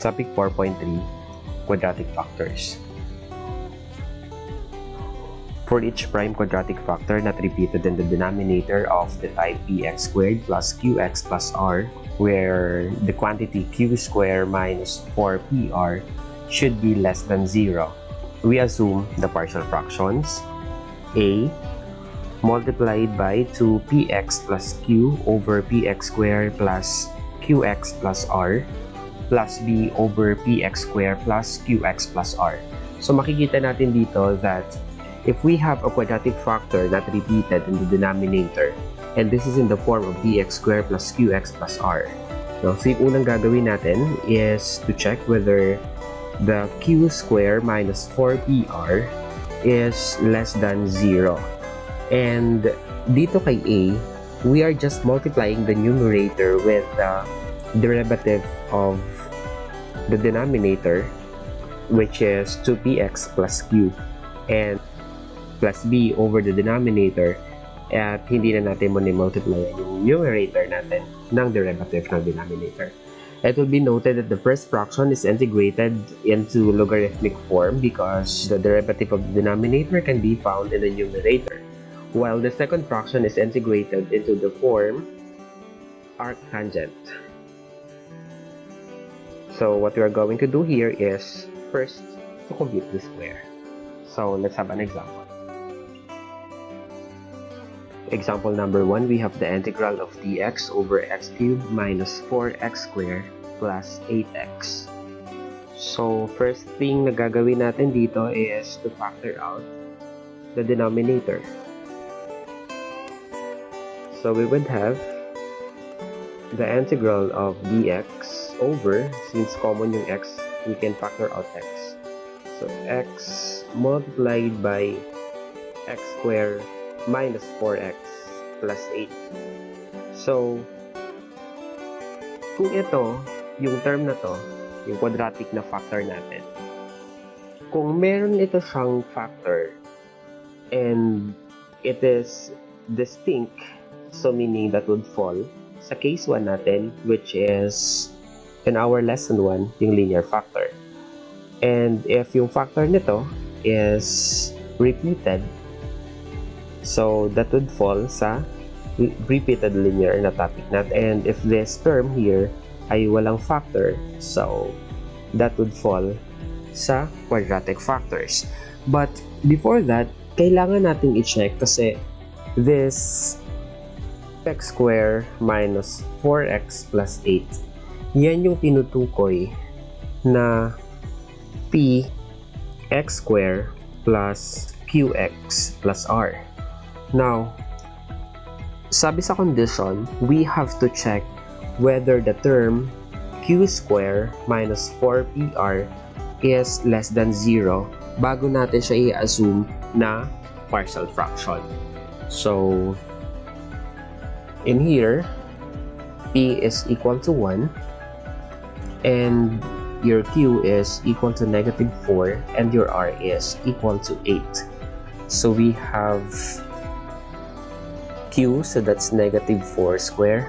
Topic 4.3, Quadratic Factors. For each prime quadratic factor not repeated in the denominator of the type px squared plus qx plus r, where the quantity q squared minus 4pr should be less than 0, we assume the partial fractions a multiplied by 2px plus q over px squared plus qx plus r plus b over px squared plus qx plus r. So makikita natin dito that if we have a quadratic factor not repeated in the denominator, and this is in the form of bx squared plus qx plus r. Now, so yung unang gagawin natin is to check whether the q squared minus 4pr is less than 0. And dito kay a, we are just multiplying the numerator with the derivative of the denominator, which is 2px plus q, and plus b over the denominator, at hindi na natin multiply yung numerator natin ng derivative ng denominator. It will be noted that the first fraction is integrated into logarithmic form because the derivative of the denominator can be found in the numerator, while the second fraction is integrated into the form arctangent. So what we are going to do here is first to compute the square. So let's have an example. Example number 1, we have the integral of dx over x cubed minus 4x squared plus 8x. So first thing na gagawin natin dito is to factor out the denominator. So we would have the integral of dx over, since common yung x, we can factor out x. So x multiplied by x squared minus 4x plus 8. So, kung ito, yung term na to, yung quadratic na factor natin, kung meron ito siyang factor and it is distinct, so meaning that would fall sa case 1 natin, which is in our lesson 1, yung linear factor. And if yung factor nito is repeated, so that would fall sa repeated linear na topic natin. And if this term here ay walang factor, so that would fall sa quadratic factors. But before that, kailangan nating i-check kasi this x squared minus 4x plus 8, yan yung tinutukoy na p x squared plus qx plus r. Now, sabi sa condition, we have to check whether the term q squared minus 4pr is less than 0 bago natin siya i-assume na partial fraction. So, in here, p is equal to 1 and your q is equal to negative 4 and your r is equal to 8. So we have q, so that's negative 4 squared,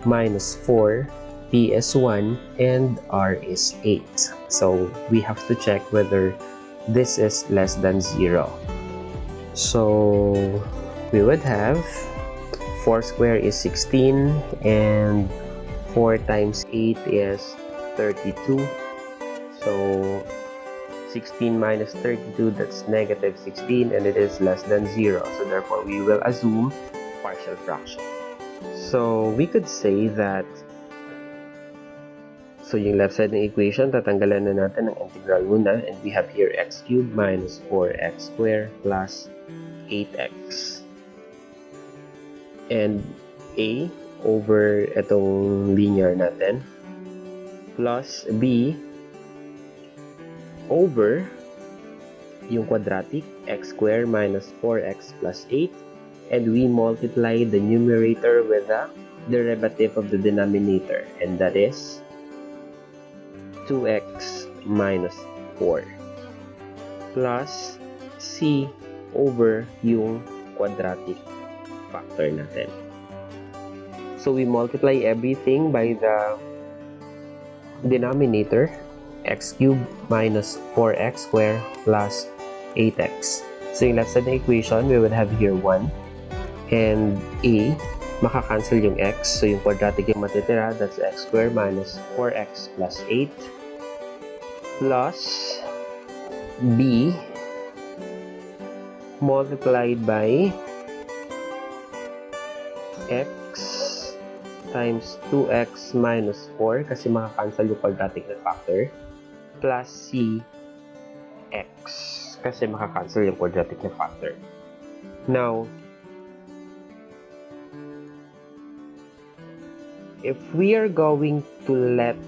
minus 4, p is 1, and r is 8. So we have to check whether this is less than 0. So we would have 4 squared is 16, and 4 times 8 is 32. So 16 minus 32, that's negative 16, and it is less than 0. So therefore, we will assume partial fraction. So we could say that, so yung left side ng equation, tatanggalan na natin ng integral muna, and we have here x cubed minus 4x squared plus 8x. And a over itong linear natin plus b over yung quadratic x squared minus 4x plus 8, and we multiply the numerator with the derivative of the denominator, and that is 2x minus 4 plus c over yung quadratic factor natin. So we multiply everything by the denominator, x cubed minus 4x squared plus 8x. So yung left side ng equation, we would have here 1. And a, makakancel yung x. So yung quadratic yung matitira, that's x squared minus 4x plus 8. Plus b multiplied by x times 2x minus 4 kasi makakancel yung quadratic na factor, plus c x kasi makakancel yung quadratic na factor. Now, if we are going to let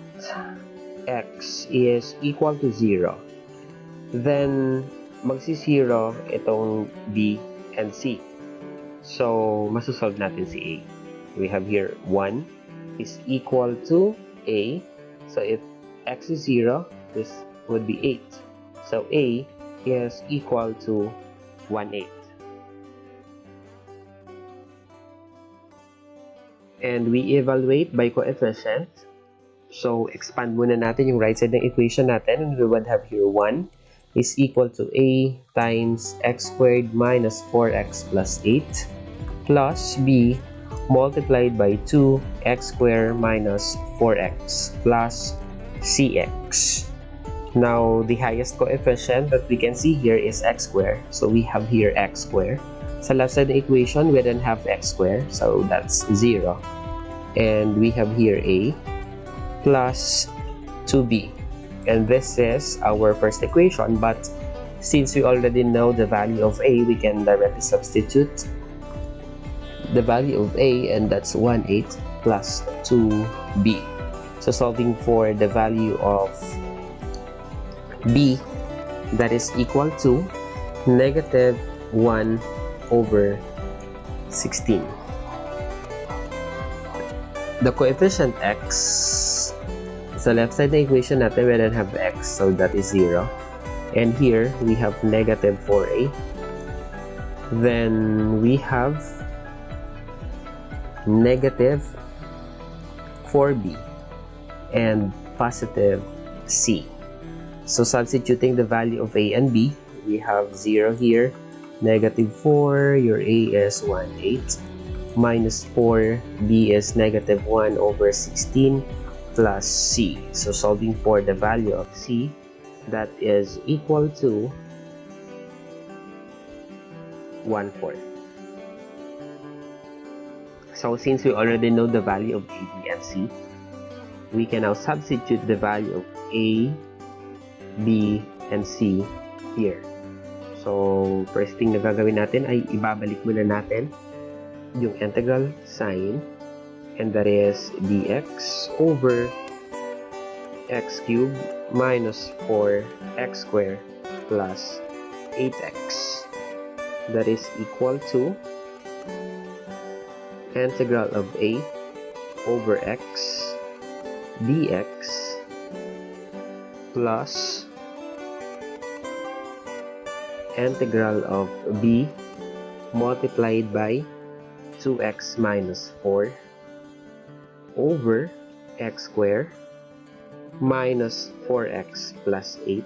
x is equal to 0, then magsi-0 itong b and c. So, masosolve natin si a. We have here 1 is equal to a. So, if x is 0, this would be 8. So, a is equal to 1/8. And we evaluate by coefficient. So, expand muna natin yung right side ng equation natin. And we would have here 1 is equal to a times x squared minus 4x plus 8 plus b multiplied by 2x squared minus 4x plus cx. Now, the highest coefficient that we can see here is x squared. So, we have here x squared. Sa left side ng equation, we then have x squared. So, that's 0. And we have here a plus 2b. And this is our first equation. But since we already know the value of a, we can directly substitute the value of a, and that's 1/8 plus 2b. So solving for the value of b, that is equal to negative 1 over 16. The coefficient x, sa left side ng equation natin, we then have x, so that is 0. And here, we have negative 4a. Then, we have negative 4b and positive c. So, substituting the value of a and b, we have 0 here, negative 4, your a is 1/8, minus 4, b is negative 1 over 16, plus c. So, solving for the value of c, that is equal to 1/4. So, since we already know the value of a, b, and c, we can now substitute the value of a, b, and c here. So, first thing na gagawin natin ay ibabalik muna natin yung integral sign, and that is dx over x cubed minus 4x squared plus 8x. That is equal to integral of a over x dx plus integral of b multiplied by 2x minus 4 over x squared minus 4x plus 8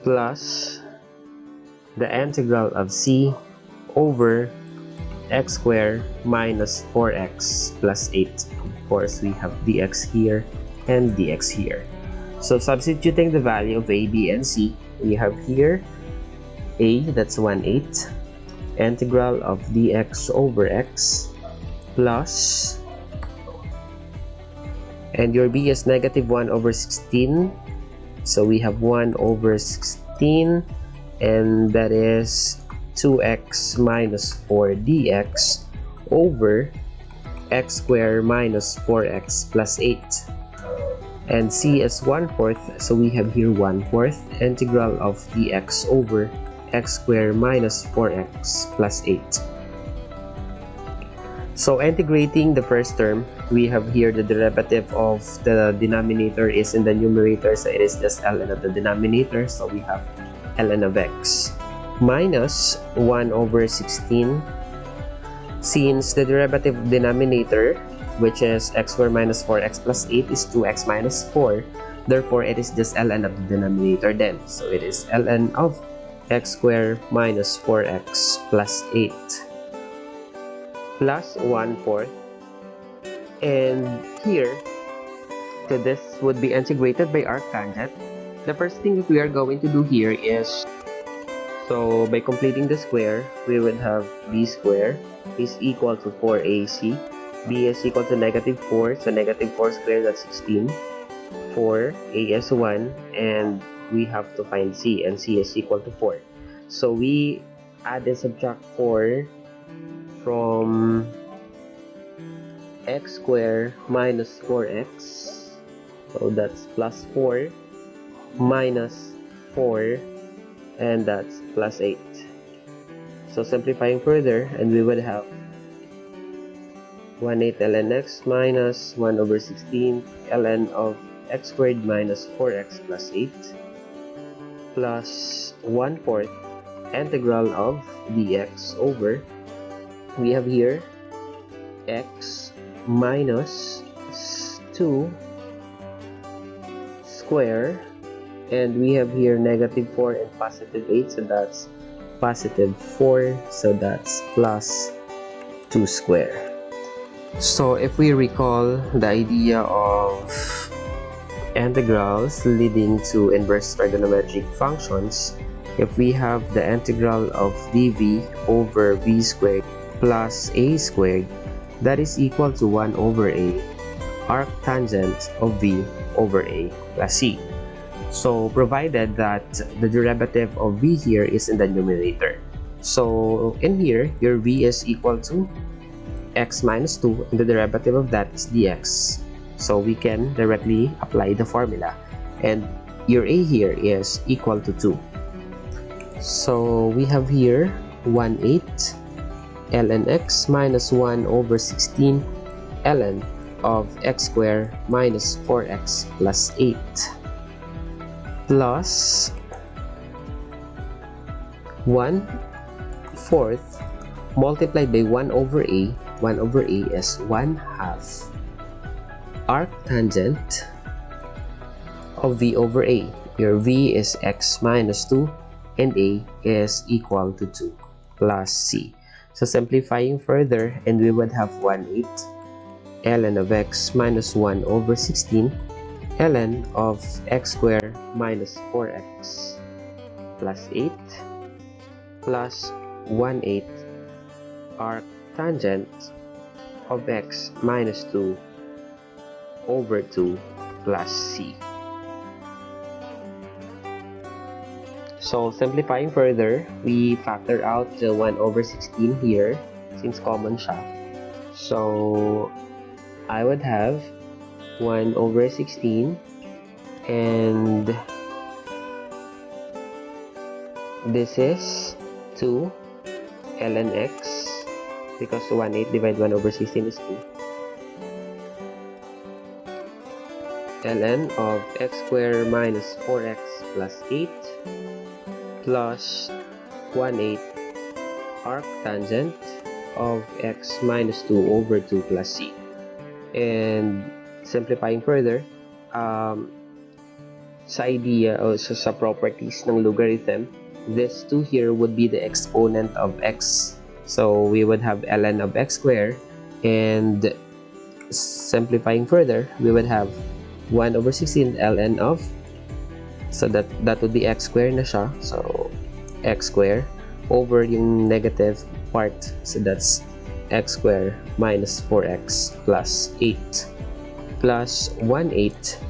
plus the integral of c over x squared minus 4x plus 8. Of course, we have dx here and dx here. So, substituting the value of a, b, and c, we have here a, that's 1/8, integral of dx over x plus, and your b is negative 1 over 16. So, we have 1 over 16, and that is 2x minus 4 dx over x squared minus 4x plus 8. And c is 1/4, so we have here 1/4 integral of dx over x squared minus 4x plus 8. So integrating the first term, we have here the derivative of the denominator is in the numerator, so it is just ln of the denominator, so we have ln of x minus 1 over 16. Since the derivative denominator which is x squared minus 4x plus 8 is 2x minus 4. Therefore, it is just ln of the denominator then. So it is ln of x squared minus 4x plus 8 plus 1/4. And here, so this would be integrated by arctangent. The first thing that we are going to do here is, so by completing the square, we would have b squared is equal to 4ac. b is equal to -4, so -4 squared, that's 16. 4, a is 1, and we have to find c, and c is equal to 4. So we add and subtract 4 from x squared minus 4x. So that's plus 4 minus 4, and that's plus 8. So simplifying further, and we would have 1/8 ln x minus 1/16 ln of x squared minus 4x plus 8 plus 1/4 integral of dx over, we have here x minus 2 square, and we have here -4 and +8, so that's +4, so that's plus 2 square. So if we recall the idea of integrals leading to inverse trigonometric functions, if we have the integral of dv over v squared plus a squared, that is equal to 1/a arctangent of v over a plus c. So provided that the derivative of v here is in the numerator. So in here, your v is equal to x minus 2, and the derivative of that is dx. So we can directly apply the formula, and your a here is equal to 2. So we have here 1/8 ln x minus 1/16 ln of x squared minus 4x plus 8 plus 1/4 multiplied by 1/a. 1/a is 1/2 arctangent of v over a. Your v is x minus 2 and a is equal to 2 plus c. So simplifying further, and we would have 1/8 ln of x minus 1/16 ln of x squared minus 4x plus 8 plus 1/8 arctangent of x minus 2 over 2 plus c. So simplifying further, we factor out the 1/16 here since common siya. So I would have 1/16, and this is 2 ln x, because 1/8 divided 1/16 is 2. Ln of x squared minus 4x plus 8 plus 1/8 arctangent of x minus 2 over 2 plus c. And simplifying further, sa idea o sa properties ng logarithm, this 2 here would be the exponent of x. So we would have ln of x squared, and simplifying further, we would have 1/16 ln of, so that would be x squared na siya. So x squared over yung negative part, so that's x squared minus 4x plus 8 plus 1/8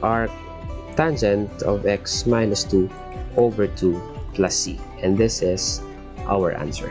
arctangent of x minus 2 over 2 plus c. And this is our answer.